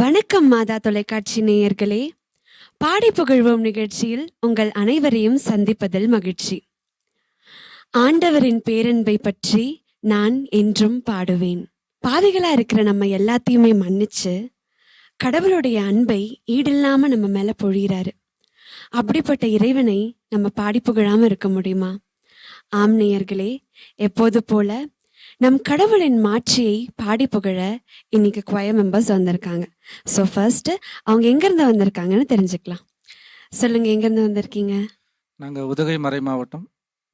வணக்கம் மாதா தொலைக்காட்சி நேயர்களே, பாடி புகழ்வோம் நிகழ்ச்சியில் உங்கள் அனைவரையும் சந்திப்பதில் மகிழ்ச்சி. ஆண்டவரின் பேரன்பை பற்றி நான் என்றும் பாடுவேன். பாவிகளா இருக்கிற நம்ம எல்லாத்தையுமே மன்னிச்சு கடவுளுடைய அன்பை ஈடில்லாம நம்ம மேல பொழிகிறாரு. அப்படிப்பட்ட இறைவனை நம்ம பாடி புகழாம இருக்க முடியுமா? ஆம் நேயர்களே, எப்போது போல நம் கடவுளின் மாட்சியை பாடி புகழ இன்னைக்கு கொயர் மெம்பர்ஸ் வந்திருக்காங்க. ஸோ ஃபர்ஸ்ட் அவங்க எங்கேருந்து வந்திருக்காங்கன்னு தெரிஞ்சுக்கலாம். சொல்லுங்க, எங்கேருந்து வந்திருக்கீங்க? நாங்கள் உதகை மறை மாவட்டம்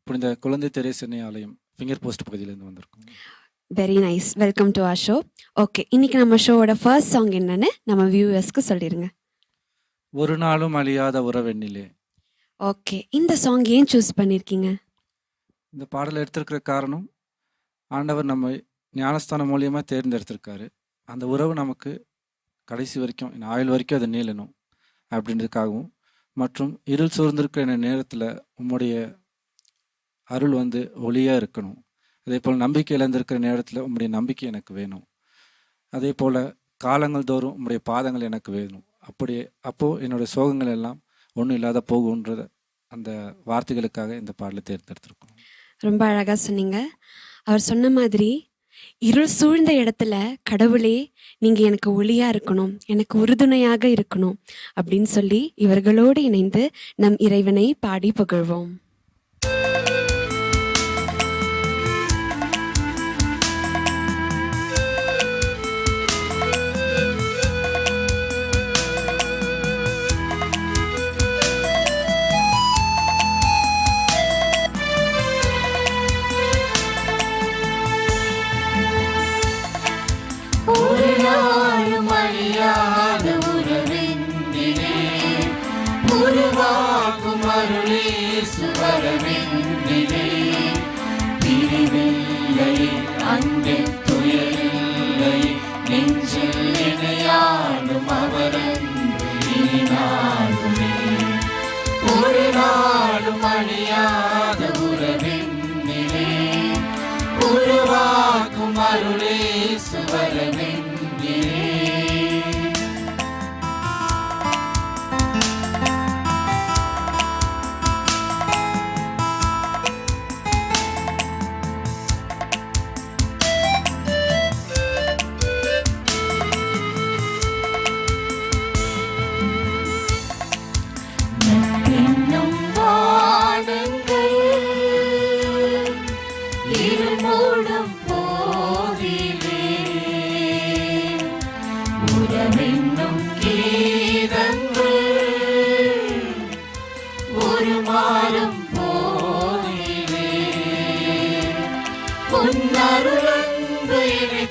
புனித குழந்தை தெரேசனை ஆலயம் ஃபிங்கர் போஸ்ட் பகுதியிலேருந்து வந்திருக்கோம். Very nice, welcome to our show. Okay, இன்னைக்கு நம்ம ஷோவோட ஃபர்ஸ்ட் சாங் என்னன்னு நம்ம வியூவர்ஸ்க்கு சொல்லிடுங்க. ஒரு நாளும் அழியாத உறவெண்ணிலே. ஓகே, இந்த சாங் ஏன் சூஸ் பண்ணியிருக்கீங்க? இந்த பாடலை எடுத்திருக்கிற காரணம், ஆண்டவர் நம்ம ஞானஸ்தானம் மூலியமாக தேர்ந்தெடுத்திருக்காரு. அந்த உறவு நமக்கு கடைசி வரைக்கும், ஆயுள் வரைக்கும் அது நீளணும் அப்படின்றதுக்காகவும், மற்றும் இருள் சூழ்ந்திருக்கிற நேரத்தில் உம்முடைய அருள் ஒளியாக இருக்கணும். அதே போல் நம்பிக்கை இழந்திருக்கிற நேரத்தில் உம்முடைய நம்பிக்கை எனக்கு வேணும். அதே போல் காலங்கள் தோறும் உம்முடைய பாதங்கள் எனக்கு வேணும். அப்போது என்னுடைய சோகங்கள் எல்லாம் ஒன்றும் இல்லாத போகுன்ற அந்த வார்த்தைகளுக்காக இந்த பாடலை தேர்ந்தெடுத்திருக்கோம். ரொம்ப அழகாக சொன்னீங்க. அவர் சொன்ன மாதிரி இருள் சூழ்ந்த இடத்துல கடவுளே நீங்க எனக்கு ஒளியா இருக்கணும், எனக்கு உறுதுணையாக இருக்கணும் அப்படின்னு சொல்லி இவர்களோடு இணைந்து நம் இறைவனை பாடி புகழ்வோம். அன்பில் துயரில்லை, நெஞ்சில் இணையாடும் அவரன்புமே. ஒரு நாளும் அழியாத உறவெண்ணிலே உருவாக்கும் அருளே சுவரவெண்ணிலே.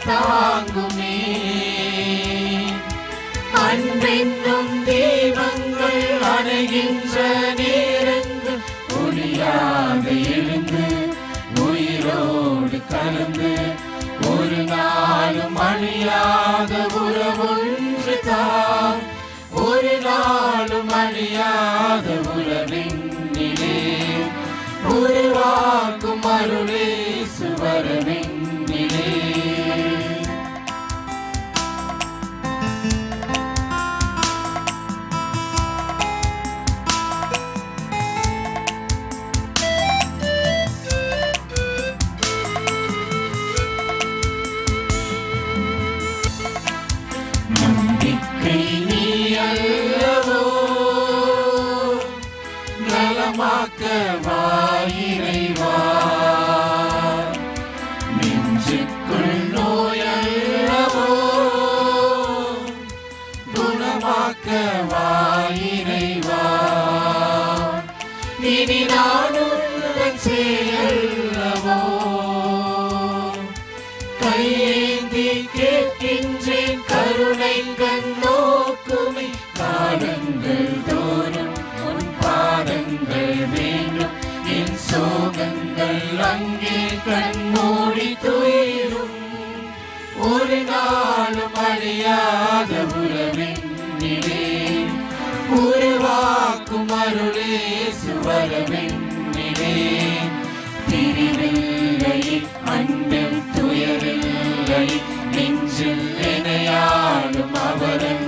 தாங்குமே அன்பென்னும் தீபங்கள் அணைகின்ற நேரங்கள் ஒளியாக எழுந்து உயிரோடு கலந்து ஒரு நாளும் அழியாத உறவொன்று தான். ஒரு நாளும் அழியாத உறவெண்ணிலே உருவாக்கும் அருளே சுவரவெண்ணிலே. நம்பிக்கை நீ அல்லவோ நலமாக்க வாயிறைவா. நெஞ்சுக்குள் நோயல்லவோ குணமாக்க வாயிறைவா. இனி நானுடன் செயல்லவோ கையேந்தி கேட்கின்றேன் கருணை கண்ணோக்குமே. காலங்கள் தோறும் உன் பாதங்கள் வேண்டும், என் சோகங்கள் அங்கே கண்மூடி துயிலும். ஒரு நாளும் அழியாத உறவெண்ணிலே உருவாக்கும் அருளே சுவரவெண்ணிலே. பிரிவில்லை அன்பில் துயரில்லை, நெஞ்சில் இணையாடும் அவரன்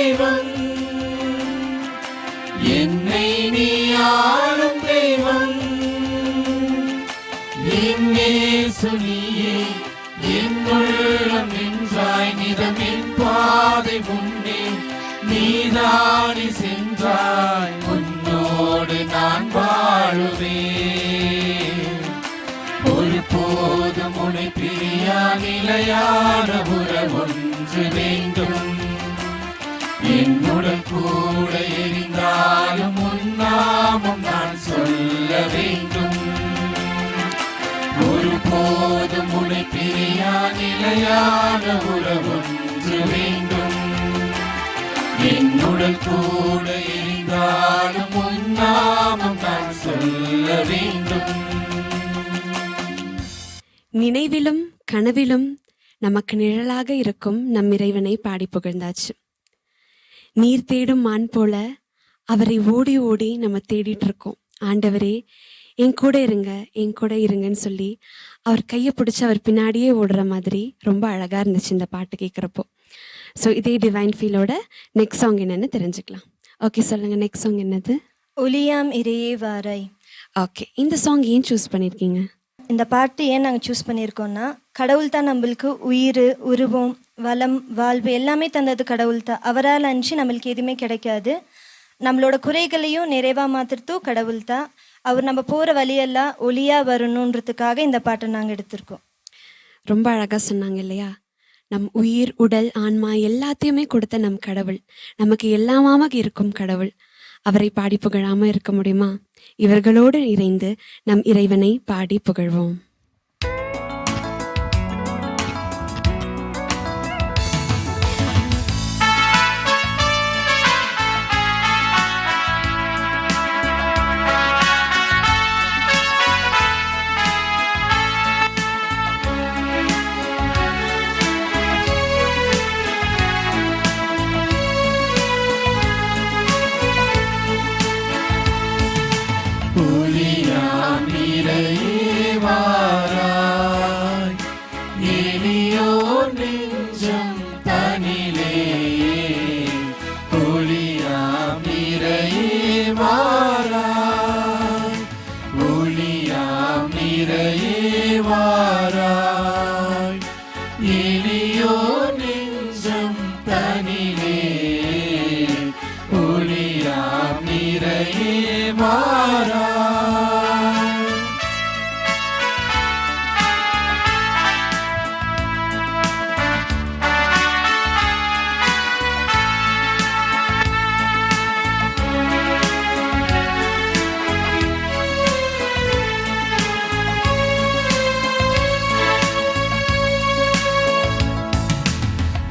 தேவன், என்னை நீ ஆளும் தெய்வம். என் இயேசு நீயே, என் உள்ளம் நின்றாய் நிதம் என் பாதை முன்னே நீதானி சென்றாய். உன்னோடு நான் வாழுவேன், ஒருபோதும் உன்னை பிரியா நிலையான உறவொன்று வேண்டும். என்னுடன் கூட எரிந்தாலும் உன் நாமம் நான் சொல்ல வேண்டும். ஒருபோதும் உன்னை பிரியா நிலையான உறவொன்று வேண்டும். என்னுடன் கூட எரிந்தாலும் உன் நாமம் நான் சொல்ல வேண்டும். நினைவிலும் கனவிலும் நமக்கு நிழலாக இருக்கும் நம் இறைவனை பாடி புகழ்ந்தாச்சு. நீர் தேடும் மான் போல அவரை ஓடி ஓடி நம்ம தேடிட்டு இருக்கோம். ஆண்டவரே என் கூட இருங்க, என் கூட இருங்கன்னு சொல்லி அவர் கையை பிடிச்சி அவர் பின்னாடியே ஓடுற மாதிரி ரொம்ப அழகாக இருந்துச்சு இந்த பாட்டு கேட்குறப்போ. ஸோ இதே டிவைன் ஃபீலோட நெக்ஸ்ட் சாங் என்னன்னு தெரிஞ்சுக்கலாம். ஓகே, சொல்லுங்க, நெக்ஸ்ட் சாங் என்னது? ஒளியாம் இறையே வாராய். ஓகே, இந்த சாங் ஏன் சூஸ் பண்ணியிருக்கீங்க? இந்த பாட்டு ஏன் நாங்கள் சூஸ் பண்ணியிருக்கோம்னா, கடவுள் தான் நம்மளுக்கு உயிர், உருவம், வளம், வாழ்வு எல்லாமே தந்தது கடவுள் தான். அவரால் அனுப்பிச்சு நம்மளுக்கு எதுவுமே கிடைக்காது. நம்மளோட குறைகளையும் நிறைவாக மாற்றுறதும் கடவுள் தான். அவர் நம்ம போகிற வழியெல்லாம் ஒளியாக வரணுன்றதுக்காக இந்த பாட்டை நாங்கள் எடுத்திருக்கோம். ரொம்ப அழகாக சொன்னாங்க இல்லையா? நம் உயிர், உடல், ஆன்மா எல்லாத்தையுமே கொடுத்த நம் கடவுள், நமக்கு எல்லாமாக இருக்கும் கடவுள், அவரை பாடி புகழாம இருக்க முடியுமா? இவர்களோடு இணைந்து நம் இறைவனை பாடி புகழ்வோம். ஒளியாம் இறையே வாராய், எளியோர் நெஞ்சம் தனிலே. ஒளியாம் இறையே வாராய், ஒளியாம் இறையே வாராய், எளியோர் நெஞ்சம் தனிலே. ஒளியாம் இறையே வாராய்.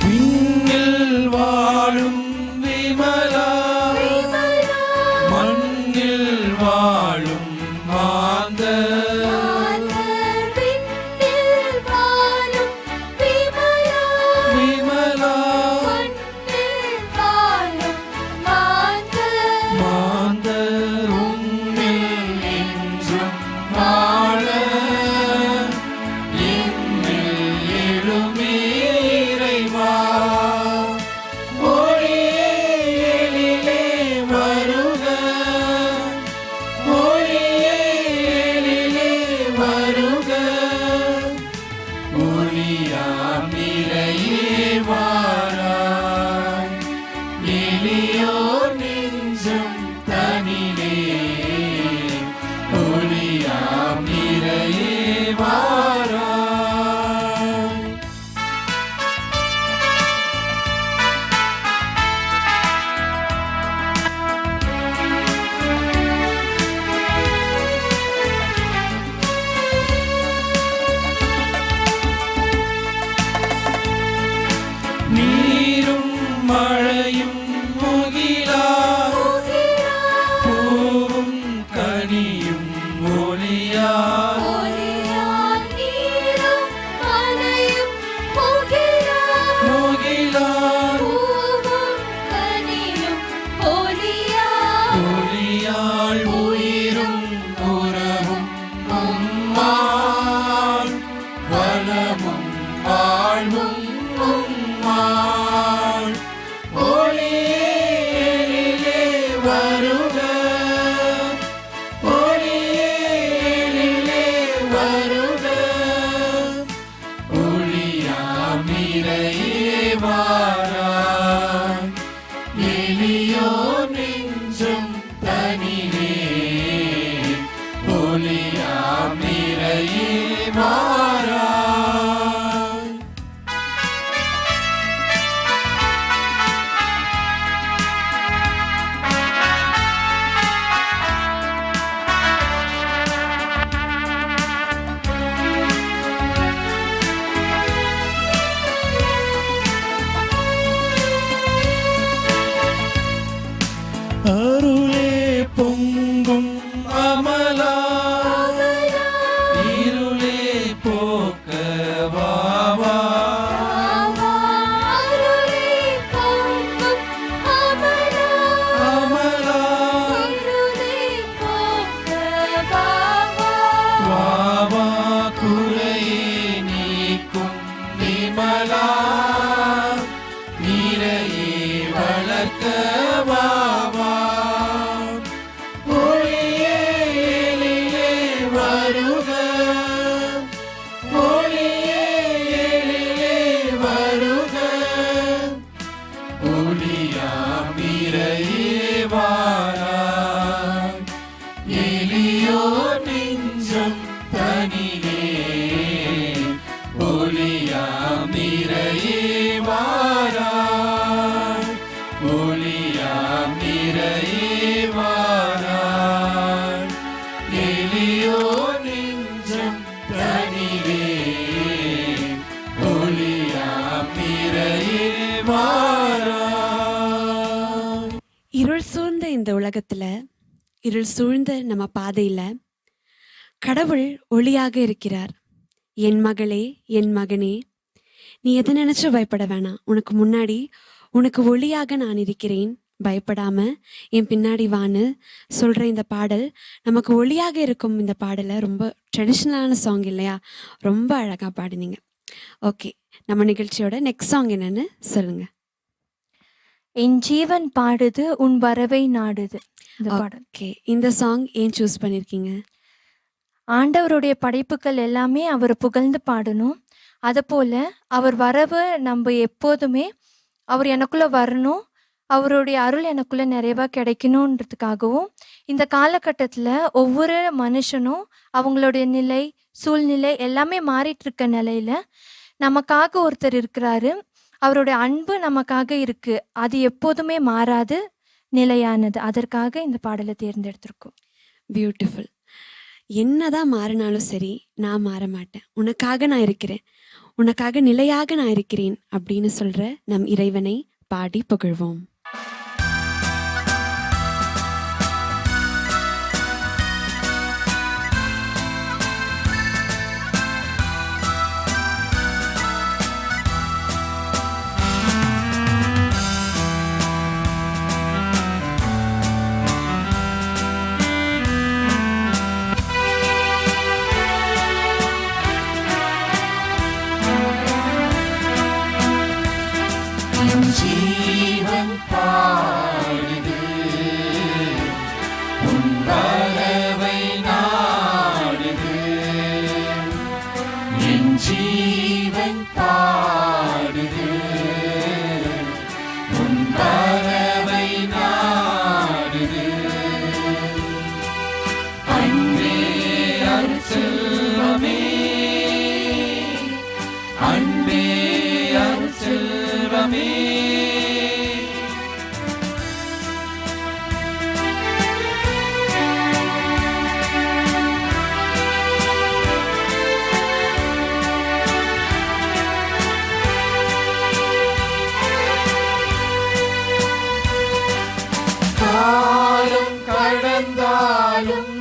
விண்ணில் வாழும் விமலா, மண்ணில் வாழும் மாந்தர், விமலா மாந்தர் உன்னில் என்றும் வாழ என்னில் எழுமே இறைவா. ஒளியே எழிலே வருக, ஒளியே எழிலே வருக. ஒளியாம் இறையே வாராய், எளியோர் நெஞ்சம் தனிலே. ஒளியாம் இறையே வாராய். நீரும் மழையும் முகிலா, பூவும் கனியும் ஒளியா. முகிலா ஒளியாள் உயிரும் உறவும் உம்மாள், வளமும் வாழ்வும் உம்மாள். ஒளியே மாறாய். இருள் சூழ்ந்த இந்த உலகத்துல, இருள் சூழ்ந்த நம்ம பாதையில கடவுள் ஒளியாக இருக்கிறார். என் மகளே, என் மகனே, நீ எதை நினைச்சு பயப்பட வேணாம். உனக்கு முன்னாடி உனக்கு ஒளியாக நான் இருக்கிறேன். பயப்படாம என் பின்னாடி வான்னு சொல்ற இந்த பாடல் நமக்கு ஒளியாக இருக்கும். இந்த பாடலை ரொம்ப ட்ரெடிஷ்னலான சாங் இல்லையா? ரொம்ப அழகா பாடினீங்க. ஓகே, நம்ம நிகழ்ச்சியோட நெக்ஸ்ட் சாங் என்னன்னு சொல்லுங்க. என் ஜீவன் பாடுது உன் வரவை நாடுது இந்த பாடல். ஓகே, இந்த சாங் ஏன் சூஸ் பண்ணிருக்கீங்க? ஆண்டவருடைய படைப்புகள் எல்லாமே அவர் புகழ்ந்து பாடணும். அதை போல அவர் வரவு நம்ம எப்போதுமே அவர் எனக்குள்ள வரணும், அவருடைய அருள் எனக்குள்ள நிறைவா கிடைக்கணுன்றதுக்காகவும் இந்த காலகட்டத்தில் ஒவ்வொரு மனுஷனும் அவங்களுடைய நிலை சூழ்நிலை எல்லாமே மாறிட்டு இருக்க நிலையில நமக்காக ஒருத்தர் இருக்கிறாரு. அவருடைய அன்பு நமக்காக இருக்கு. அது எப்போதுமே மாறாது, நிலையானது. அதற்காக இந்த பாடலை தேர்ந்தெடுத்திருக்கோம். பியூட்டிஃபுல். என்னதான் மாறினாலும் சரி, நான் மாற மாட்டேன். உனக்காக நான் இருக்கிறேன், உனக்காக நிலையாக நான் இருக்கிறேன் அப்படின்னு சொல்ற நம் இறைவனை பாடி புகழ்வோம். ஜீவன் பாடுது உன் வரவை நாடுது. என் ஜீவன் பாடுது உன் வரவை நாடுது. அன்பே அருட்செல்வமே, அன்பே அருட்செல்வமே, காலம் கடந்தாலும்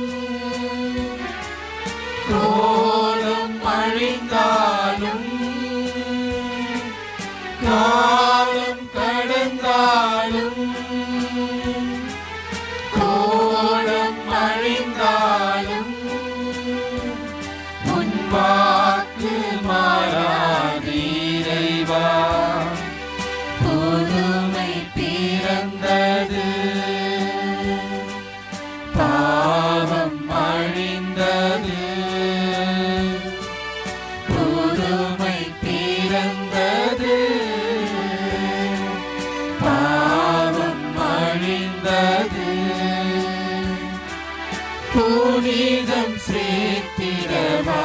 கோலம் அழிந்தாலும், காலம் கடந்தாலும் கோலம் அழிந்தாலும், உன் வாக்கு மாறாது இறைவா. புதுமை பிறந்தது, பாவம் அழிந்தது. புதுமை பிறந்தது, பாவம் அழிந்தது. புனிதம் சேர்த்திடவா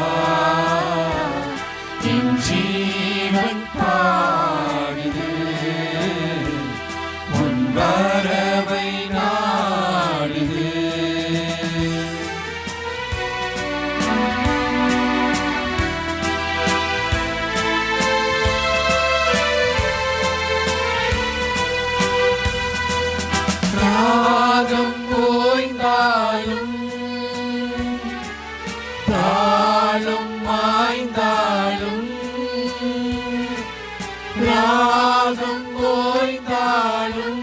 என் ஜீவன் பாடுது உன் வரவை நாடுது. ராகம் ஓய்ந்தாலும் தாளம் மாய்ந்தாலும், ராகம் ஓய்ந்தாலும்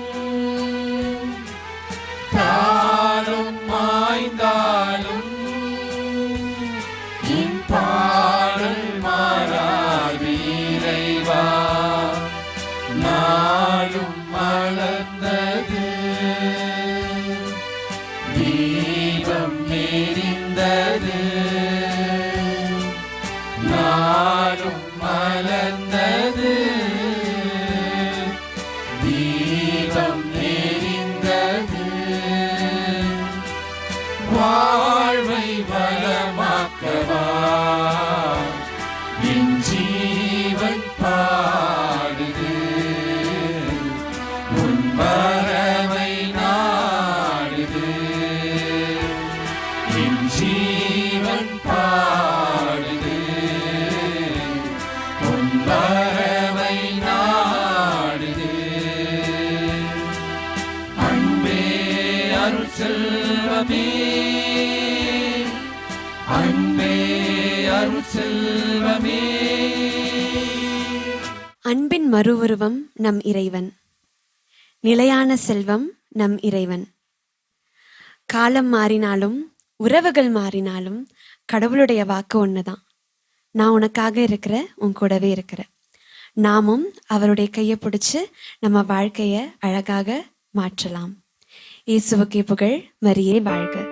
தாளம் மாய்ந்தாலும், என் பாடல் மாறாது இறைவா. நாளும் மலர்ந்தது, தீபம் எரிந்தது. நாளும் மலர்ந்தது, தீபம் எரிந்தது. வாழ்வை வளமாக்கவா என் ஜீவன் பாடுது உன் வர செல்வமே. அன்பின் மறு உருவம் நம் இறைவன். நிலையான செல்வம் நம் இறைவன். காலம் மாறினாலும் உறவுகள் மாறினாலும் கடவுளுடைய வாக்கு ஒண்ணுதான். நான் உனக்காக இருக்கிற, உன் கூடவே இருக்கிற. நாமும் அவருடைய கையை பிடிச்சு நம்ம வாழ்க்கைய அழகாக மாற்றலாம். இயேசுவுக்கே புகழ், மரியே வாழ்க.